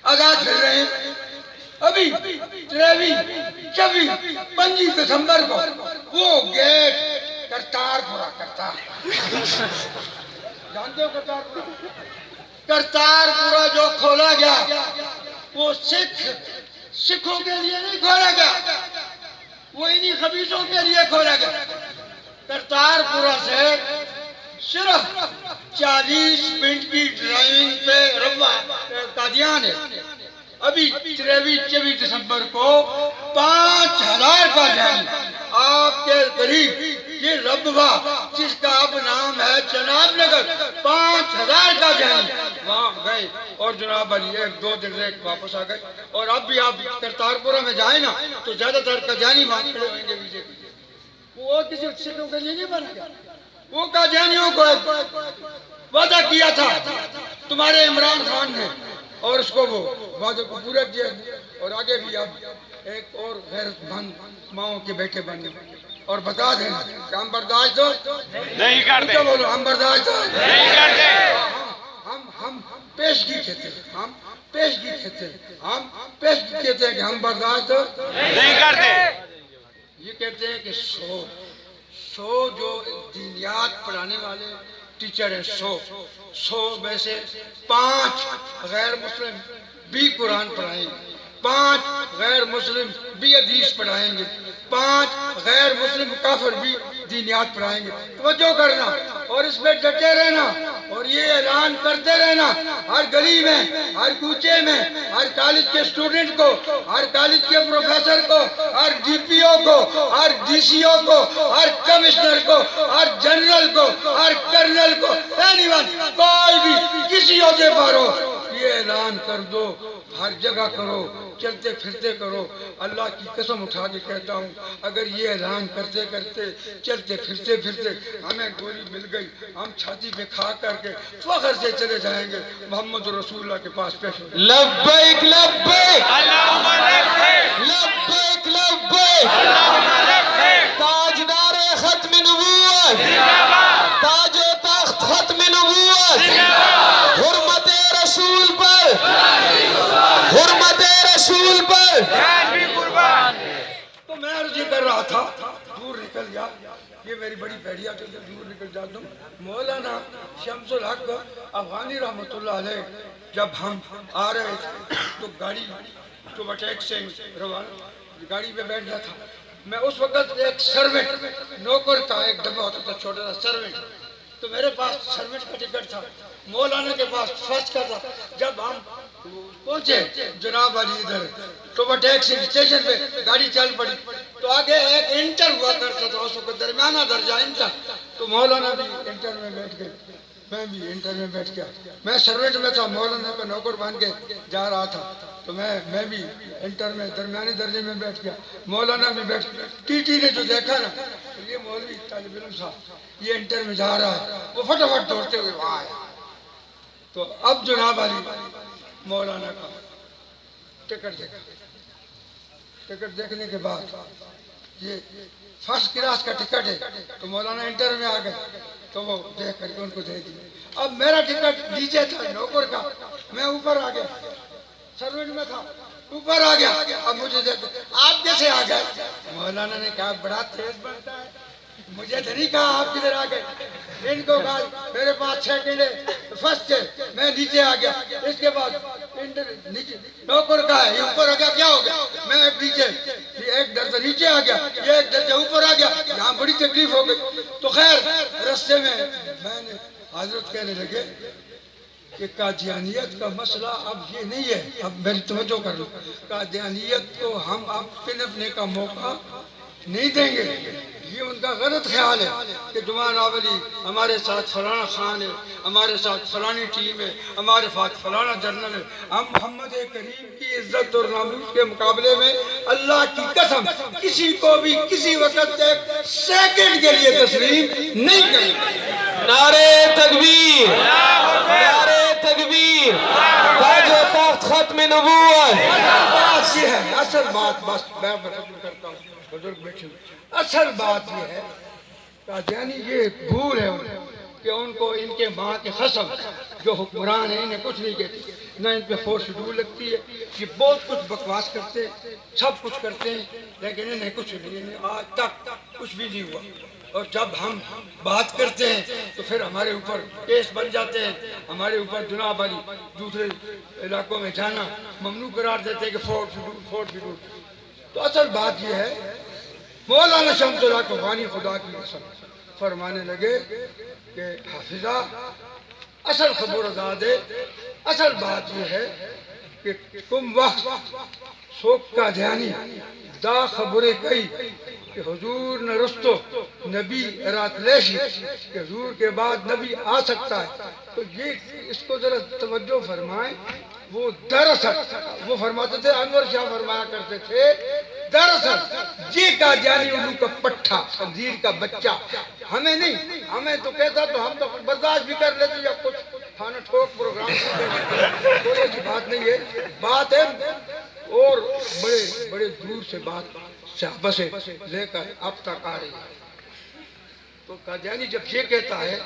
آزاد پھر رہے ہیں. ابھی 25 دسمبر کو وہ گیٹ کرتارپورہ جانتے ہو کرتارپورہ جو کھولا گیا وہ سکھوں کے لیے نہیں کھولا گیا, وہ انہی خبیثوں کے لیے کھولا گیا. کرتارپورہ سے صرف 40 منٹ کی ڈرائیونگ پہ قادیان ہے. ابھی 23-24 دسمبر کو 5000 کا جانی آپ کے قریب یہ ربوہ جس کا اب نام ہے جناب نگر, 5000 کا جانی وہاں گئے اور جناب علی 1-2 دن رہ واپس آ گئے. اور اب بھی آپ کرتارپورہ میں جائیں نا تو زیادہ تر کا جانی وہاں کھڑے ہوئیں گے ویزے کے لیے. وہ کسی سکھوں کے لیے نہیں بنا گیا, وہ قادیانیوں کو وعدہ کیا تھا تمہارے عمران خان نے اور اس کو وہ وعدے کو پورا کیا, اور آگے بھی اب ایک اور غیرت مند ماؤں کے بیٹے بننے اور بتا دیں کہ ہم برداشت نہیں کرتے. بولو ہم برداشت نہیں کرتے. ہم پیشگی کہتے ہیں, ہم پیشگی کہتے ہیں, ہم پیشگی کہتے ہیں کہ ہم برداشت نہیں کرتے. یہ کہتے ہیں کہ 100 جو دینیات پڑھانے والے ٹیچر ہیں, 100 میں سے 5 غیر مسلم بھی قرآن پڑھائیں گے, 5 غیر مسلم بھی حدیث پڑھائیں گے, 5 غیر مسلم کافر بھی دینیات پڑھائیں گے. توجہ کرنا اور اس پہ ڈٹے رہنا اور یہ اعلان کرتے رہنا ہر گلی میں, ہر کوچے میں, ہر کالج کے اسٹوڈنٹ کو, ہر کالج کے پروفیسر کو, ہر ڈی پی او کو, ہر ڈی سی او کو, ہر کمشنر کو, ہر جنرل کو, ہر کرنل کو, کوئی بھی کسی عہدے پر ہو, یہ اعلان کر دو, ہر جگہ کرو, چلتے پھرتے کرو. اللہ کی قسم اٹھا کے کہتا ہوں اگر یہ اعلان کرتے کرتے چلتے پھرتے ہمیں گولی مل گئی, ہم چھاتی پہ کھا کر کے فخر سے چلے جائیں گے محمد رسول اللہ کے پاس پیش ہو. لبیک لبیک اللہم لبیک لبیک لبیک اللہم لبیک. تاجدار ختم نبوت تاج و تخت ختم نبوت, حرمت رسول پر حرمت رسول پر. تو میں عرض کر رہا تھا دور نکل گیا, یہ میری بڑی پیڑیا تو دور نکل جاتا ہوں. مولانا شمس الحق افغانی رحمۃ اللہ علیہ جب ہم آ رہے تھے تو گاڑی تو بٹیک سے روانہ گاڑی پہ بیٹھ گیا تھا. میں اس وقت ایک سروینٹ نوکر کا ایک ڈبہ ہوتا تھا چھوٹا سا سروینٹ, تو میرے پاس سروینٹ کا ٹکٹ تھا, مولانا کے پاس فرسٹ کا تھا. جب ہم پہنچے جناب علی ادھر تو وہ ٹیکسی اسٹیشن پہ گاڑی چل پڑی تو آگے ایک انٹر ہوا کرتا تھا اس وقت درمیانہ درجہ انٹر, تو مولانا بھی انٹر میں بیٹھ گئے, میں بھی انٹر میں بیٹھ گیا. میں سروینٹ میں تھا, مولانا کا نوکر بن کے جا رہا تھا, تو میں بھی انٹر میں درمیانی درجے میں بیٹھ گیا. مولانا بھی بیٹھ, ٹی ٹی نے جو دیکھا نا یہ مولوی طالب علم صاحب یہ انٹر میں جا رہا ہے, وہ فٹافٹ دوڑتے ہوئے وہاں آیا. تو اب جناب علی مولانا کا ٹکٹ دیکھا, ٹکٹ دیکھنے کے بعد یہ فرسٹ کلاس کا ٹکٹ ہے, تو مولانا انٹر میں آ گئے تو وہ دیکھ کر کے ان کو دے دی. اب میرا ٹکٹ نیچے تھا نوکر کا, میں اوپر آ گیا, سروینٹ میں تھا اوپر آ گیا. اب مجھے دیکھ آپ کیسے آ گئے؟ مولانا نے کہا بڑا تیز بنتا ہے, مجھے تو نہیں کہا آپ کدھر آ گئے. ان کو کہا میرے پاس سیکنڈ ہے فرسٹ ہے, میں نیچے آ گیا. اس کے بعد نیچے نوکر کا ہے, یہ اوپر آ گیا, کیا ہو گیا؟ میں نیچے ایک درجہ نیچے آ گیا, یہ ایک درجہ اوپر آ گیا, یہاں بڑی تکلیف ہو گئی. تو خیر رستے میں نے حضرت کہنے لگے کہ قادیانیت کا مسئلہ اب یہ نہیں ہے, اب میری توجہ کر لو, قادیانیت کو ہم اب پنپنے کا موقع نہیں دیں گے. یہ ان کا غلط خیال ہے کہ جمان آولی ہمارے ساتھ فلانا خان ہے, ہمارے ساتھ فلانی ٹیم ہے, ہمارے ساتھ فلانا جنرل ہے. ہم محمد کریم کی عزت اور ناموس کے مقابلے میں اللہ کی قسم کسی کو بھی کسی وقت ایک سیکنڈ کے لیے تسلیم نہیں کریں گے. نعرہ تکبیر نعرہ تکبیر, تاج و تخت ختم نبوت. بات یہ ہے اصل بات, بس میں رجوع کرتا ہوں بزرگ بیٹھے, اصل بات یہ ہے قادیانی یہ بھول ہے کہ ان کو ان کے ماں کے خصم جو حکمران ہیں انہیں کچھ نہیں کہتے، نہ ان پہ فورس شیڈول لگتی ہے، یہ بہت کچھ بکواس کرتے ہیں، سب کچھ کرتے ہیں، لیکن انہیں کچھ نہیں، انہیں آج تک کچھ بھی نہیں ہوا۔ اور جب ہم بات کرتے ہیں تو پھر ہمارے اوپر کیس بن جاتے ہیں، ہمارے اوپر جناب علی دوسرے علاقوں میں جانا ممنوع قرار دیتے ہیں کہ فورس شیڈول۔ تو اصل بات یہ ہے، مولانا شمس الحق افغانی خدا کی قسم فرمانے لگے کہ حافظہ اصل خبر ازاد ہے، اصل بات یہ ہے کہ تم وقت سوک کا دھیانی دا خبریں کئی کہ حضور نے رستو نبی رات لیشی کہ حضور کے بعد نبی آ سکتا ہے۔ تو یہ اس کو ذرا توجہ فرمائیں، وہ دراصل وہ فرماتے تھے، انور شاہ فرمایا کرتے تھے، دراصل یہ قادیانی علو کا پٹھا، خنزیر کا بچہ ہمیں نہیں، ہمیں تو کہتا تو ہم تو برداشت بھی کر لیتے یا کچھ کھانا ٹھوک پروگرام کوئی ایسی بات نہیں ہے، بات ہے اور بڑے بڑے دور سے بات صحابہ سے لے کر اب تک آ رہی ہے۔ تو قادیانی جب یہ کہتا ہے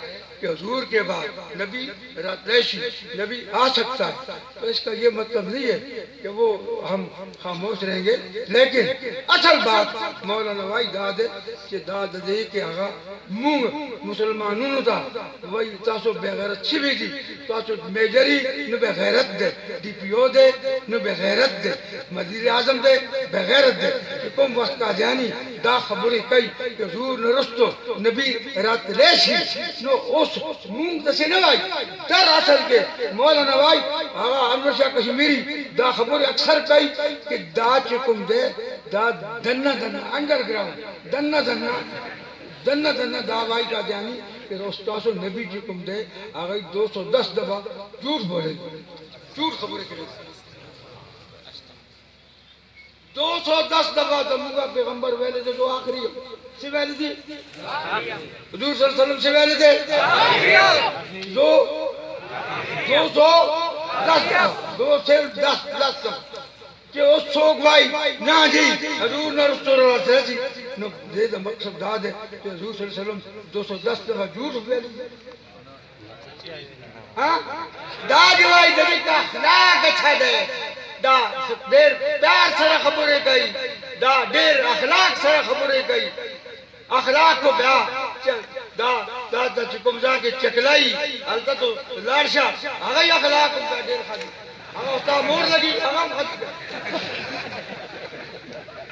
کہ حضور کے بعد نبی راتریشی نبی آ سکتا ہے، تو اس کا یہ مطلب نہیں ہے کہ وہ ہم خاموش رہیں گے، لیکن اصل بات مولانا وائی داد ہے کہ داد دے کہ آگا مونگ مسلمانوں دا وہی تاسو بغیرت چھوی دی، تاسو میجری نو بغیرت دے، ڈی پی او دے نو بغیرت دے، وزیر اعظم دے بغیرت دے، کہ کم وقت قادیانی دا خبری کئی کہ حضور نرستو نبی رات ریشی نو اس مونگ دسی نوائی در اصل کے مولانا وائی آغا انور شاہ کشمیری دا خبر اکثر کئی کہ دا چکم دے دا دنہ دنہ انگر گراؤں دنہ دنہ دا وائی کا دیانی کہ رستاسو نبی چکم دے آغای 210 دفعہ جھوٹ بولے، جھوٹ خبریں کرے، 210 دفعہ دموگا پیغمبر ویلے دے جو آخری سے ویلے دی حضور صلی اللہ علیہ وسلم سے ویلے دے 210 دفعہ کہ اس سوک بھائی نہ جی حضور نے رسول اللہ صلی اللہ علیہ وسلم دے دا مقصد دا دے کہ حضور صلی اللہ علیہ وسلم 210 دفعہ جھوٹ ویلے دی دا جوائی دبی کا اخلاق اچھا دے، دا دیر پیار سر خبریں گئی، دا دیر اخلاق سر خبریں گئی، اخلاق کو بیا دا چکم جا کے چکلائی حالتا تو لارشا آگئی اخلاق ان کا دیر خالی آگا استاد مور لگی امام خالی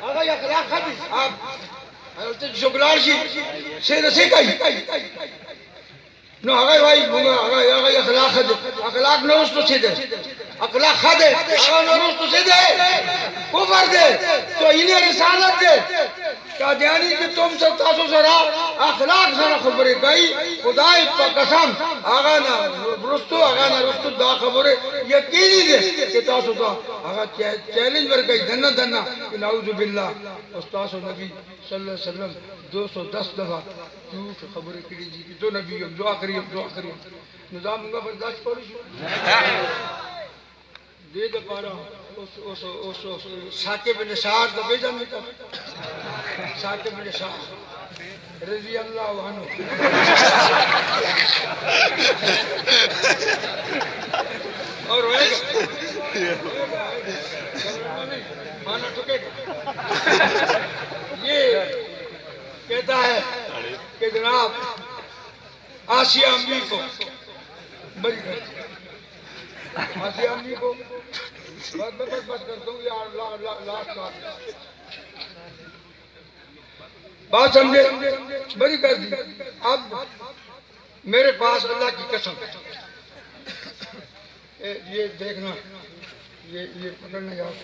آگئی اخلاق خالی آپ حالتا شکلارشی سے نسی کئی نو آگئی بھائی آگئی اخلاق خالی اخلاق نوست تو سی دے اخلاق خالی آگئی نوست تو سی دے کفر دے تو انہیں رسالت دے قادیانی کہ تم سے تاسو سرا اخلاق سرا خبریں گئی خدای پا قسم آگا نا رستو دا خبریں یقینی دے کہ تاسو دا آگا چیلنج ور گئی دنہ کہ نعوذ باللہ استاسو نبی صلی اللہ علیہ وسلم 210 دفعہ جھوٹ خبریں کری جی کہ جو نبی ہم جو آخری نظام انگا برداشت پڑی دے دے پارا ثاقب نثار دا بیجا میں کر ثاقب نثار رضی اللہ عنہ اور ہوئے گا مانا ٹھکے گا یہ کہتا ہے کہ جناب آسیہ امی کو بری کرتی آسیہ امی کو بس کرتا ہوں یار لاسٹ بات سمجھے بری کر دی۔ اب میرے پاس اللہ کی قسم یہ دیکھنا یہ پکڑنا یاد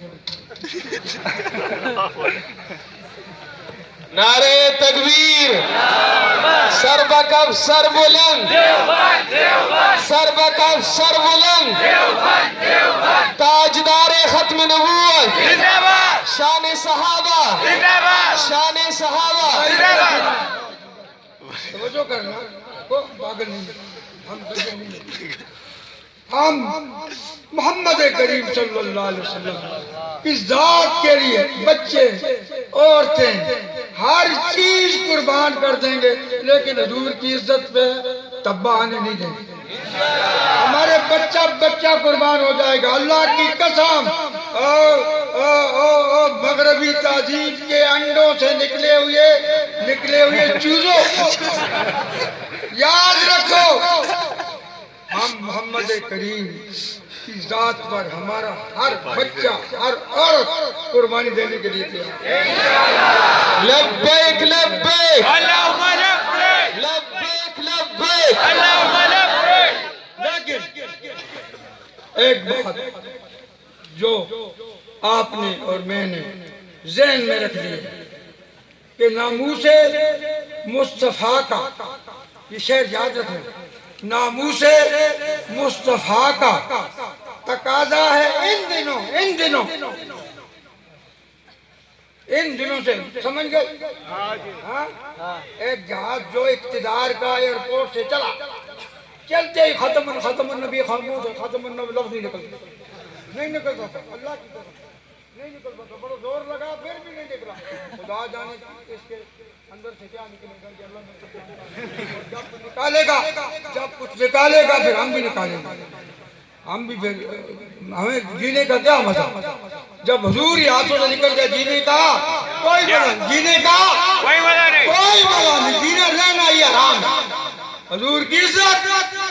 نعرے تکبیر، سر بکف سر بلند، سر بکف سر بلند، تاجدار ختم نبوت، شان صحابہ، شان صحابہ۔ توجہ کرنا کوئی پاگل نہیں، ہم محمد کریم صلی اللہ علیہ وسلم کی ذات کے لیے بچے عورتیں ہر چیز قربان کر دیں گے، لیکن حضور کی عزت پہ تبا آنے نہیں دیں گے، ہمارے بچہ قربان ہو جائے گا، اللہ کی قسم۔ مغربی تہذیب کے انڈوں سے نکلے ہوئے چوزوں، یاد رکھو ہم محمد کریم کی ذات پر ہمارا ہر بچہ، ہر عورت قربانی دینے کے لیے تیار۔ لبیک لبیک اللہم لبیک لبیک لبیک اللہم لبیک۔ لیکن ایک بات جو آپ نے اور میں نے ذہن میں رکھ لی کہ ناموس مصطفیٰ کا، یہ شعر یاد رکھیں، ناموس مصطفیٰ کا تقاضا ہے ان دنوں سے، سمجھ گئے؟ ہاں؟ ایک جہاز جو اقتدار کا ایئرپورٹ سے چلتے ہی ختم النبی خاموش ہے، ختم النبی لفظ نہیں نکلتا تھا، اللہ کی قسم نہیں نکلتا تھا، بڑا زور لگا پھر بھی نہیں نکلا۔ خدا جانے اس کے اندر سے کیا نکلے گا کہ اللہ جب نکالے گا، جب کچھ نکالے گا پھر ہم بھی نکالیں گے، ہم بھی پھر ہمیں جینے کا کیا مزہ؟ جب حضور ہی ہاتھوں سے نکل جائے جینے کا کوئی مزہ نہیں، جینے کا کوئی مزہ نہیں، جینا رہنا ہی حرام ہے۔ حضور کی عزت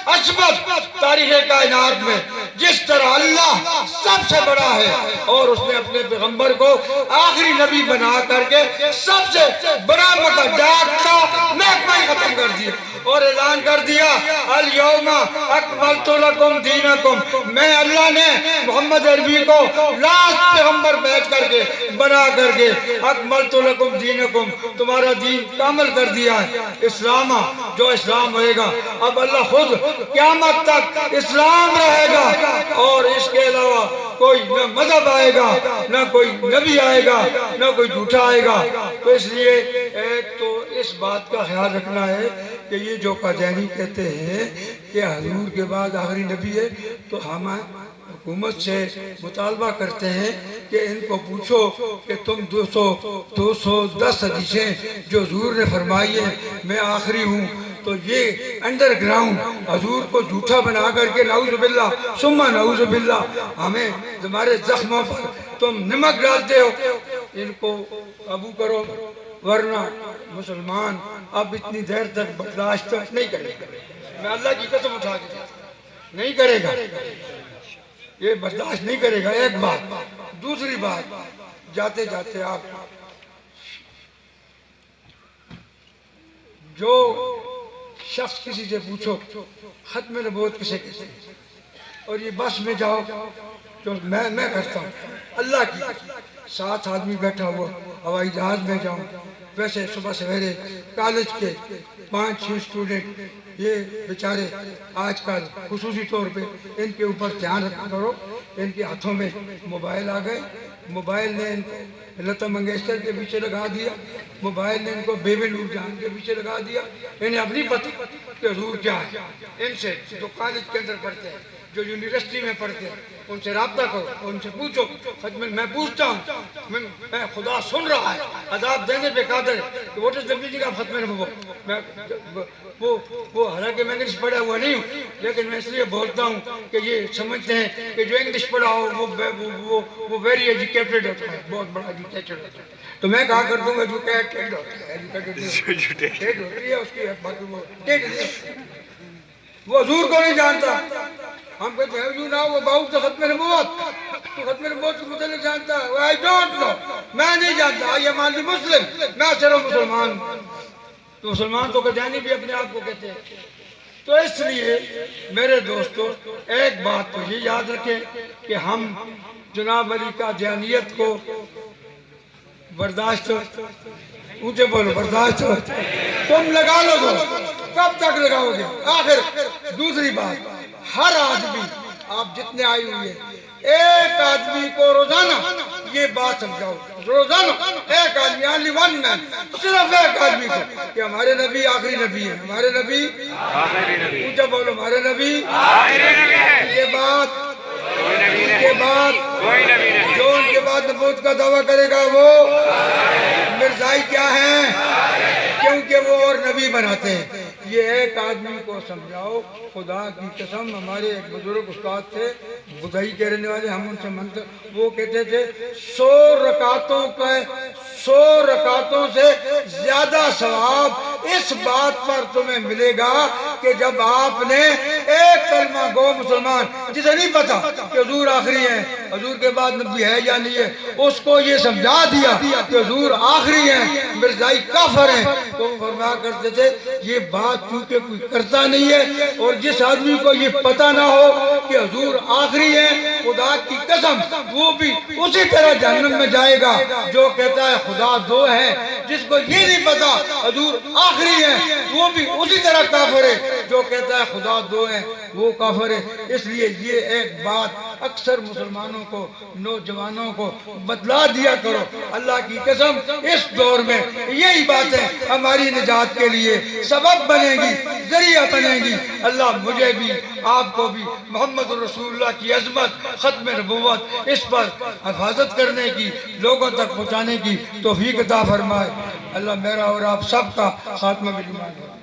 عظمت تاریخ کائنات میں جس طرح اللہ سب سے بڑا ہے اور اس نے اپنے پیغمبر کو آخری نبی بنا کر کے سب سے بڑا مقام ڈاک کا محکمہ ختم کر دیا اور اعلان کر دیا الیوم اکملت لکم دینکم، میں اللہ نے محمد عربی کو لاسٹ پیغمبر بھیج کر کے بنا کر کے اکملت لکم دینکم، تمہارا دین کامل کر دیا ہے، اسلام جو اسلام ہوئے گا، اب اللہ خود قیامت تک اسلام رہے گا اور اس کے علاوہ کوئی نہ مذہب آئے گا، نہ کوئی نبی آئے گا، نہ کوئی جھوٹا آئے گا۔ تو اس لیے ایک تو اس بات کا خیال رکھنا ہے کہ یہ جو قادیانی کہتے ہیں کہ حضور کے بعد آخری نبی ہے، تو ہم حکومت سے مطالبہ کرتے ہیں کہ ان کو پوچھو کہ تم 210 حدیثیں جو حضور نے فرمائی ہے میں آخری ہوں، تو یہ انڈر گراؤنڈ حضور کو جھوٹا بنا کر کے نعوذ باللہ ثم نعوذ باللہ ہمیں ہمارے زخموں پر تم نمک ڈالتے ہو، ان کو قابو کرو، ورنہ مسلمان اب اتنی دیر تک برداشت نہیں کرے گا، میں اللہ کی قسم اٹھا کے نہیں کرے گا، یہ برداشت نہیں کرے گا۔ ایک بات، دوسری بات، جاتے جاتے آپ جو شخص کسی سے پوچھو ختم نبوت کسے کہتے ہیں اور یہ بس میں جاؤ جو میں کرتا ہوں، اللہ کی 7 آدمی بیٹھا ہوا ہوائی جہاز میں جاؤں، ویسے صبح سویرے کالج کے 5-6 اسٹوڈنٹ یہ بیچارے آج کل خصوصی طور پہ ان کے اوپر دھیان رکھا کرو، ان کے ہاتھوں میں موبائل آ گئے، موبائل نے ان کو لتا منگیشکر کے پیچھے لگا دیا، موبائل نے ان کو بیبی نور جہاں کے پیچھے لگا دیا، انہیں اپنی پتہ کہ حضور کیا ہے، ان سے جو کالج کے اندر پڑھتے ہیں، جو یونیورسٹی میں پڑھتے ہیں، ان سے رابطہ کرو، ان سے پوچھو، میں پوچھتا ہوں، میں خدا سن رہا ہے، عذاب دینے پہ قادر ہے، کہ what is the meaning of ختم نبوت، وہ حالانکہ میں انگلش پڑھا ہوا نہیں ہوں، لیکن میں اس لیے بولتا ہوں کہ یہ سمجھتے ہیں کہ جو انگلش پڑھا ہو وہ ویری ایجوکیٹڈ ہوتا ہے، بہت بڑا ایجوکیٹڈ ہوتا ہے، تو میں کہا کرتا ہوں ایجوکیٹڈ ہوتا ہے، ایجوکیٹڈ ہوتی ہے اس کی باقی وہ حضور کو نہیں جانتا، ہم کہتے ہیں یو ناؤ اباؤٹ ختم نبوت، تو ختم نبوت کے متعلق جانتا ہے، I don't know، میں نہیں جانتا، I am only Muslim، میں صرف مسلمان ہوں، تو مسلمان تو قادیانی بھی اپنے آپ کو کہتے ہیں۔ تو اس لیے میرے دوستو ایک بات تو یہ یاد رکھیں کہ ہم جناب علی قادیانیت کو برداشت، اونچے بولو برداشت، تم لگا لو گے، کب تک لگاؤ گے؟ آخر دوسری بات، ہر آدمی آپ جتنے آئی ہوئی ہیں ایک آدمی کو روزانہ یہ بات سمجھاؤ، روزانہ ایک آدمی، only one man، صرف ایک آدمی کو کہ ہمارے نبی آخری نبی ہے، ہمارے نبی اونچا بولو، ہمارے نبی یہ بات کے بعد جو ان کے بعد نبوت کا دعویٰ کرے گا وہ مرزائی کیا ہیں، کیونکہ وہ اور نبی بناتے ہیں، یہ ایک آدمی کو سمجھاؤ، خدا کی قسم ہمارے ایک بزرگ استاد تھے بدھائی کے رہنے والے، ہم ان سے منتر وہ کہتے تھے 100 رکعتوں سے زیادہ ثواب اس بات پر تمہیں ملے گا کہ جب آپ نے ایک کلمہ گو مسلمان جسے نہیں پتا کہ حضور آخری ہیں، حضور کے بعد نبی ہے یا نہیں ہے، اس کو یہ سمجھا دیا کہ حضور آخری ہیں، مرزائی کافر ہیں، تو وہ فرمایا کرتے تھے یہ بات چونکہ کوئی کرتا نہیں ہے، اور جس آدمی کو یہ پتا نہ ہو کہ حضور آخری ہیں، خدا کی قسم وہ بھی اسی طرح جہنم میں جائے گا جو کہتا ہے خدا دو ہے۔ جس کو یہ نہیں پتا حضور آخری ہیں وہ بھی اسی طرح کافر ہے، جو کہتا ہے خدا دو ہے وہ کافر ہے۔ اس لیے یہ ایک بات اکثر مسلمانوں کو، نوجوانوں کو بتلا دیا کرو، اللہ کی قسم اس دور میں یہی باتیں ہماری نجات کے لیے سبب بنے گی، ذریعہ بنے گی۔ اللہ مجھے بھی آپ کو بھی محمد رسول اللہ کی عظمت، ختم نبوت، اس پر حفاظت کرنے کی، لوگوں تک پہنچانے کی توفیق عطا فرمائے۔ اللہ میرا اور آپ سب کا خاتمہ بھی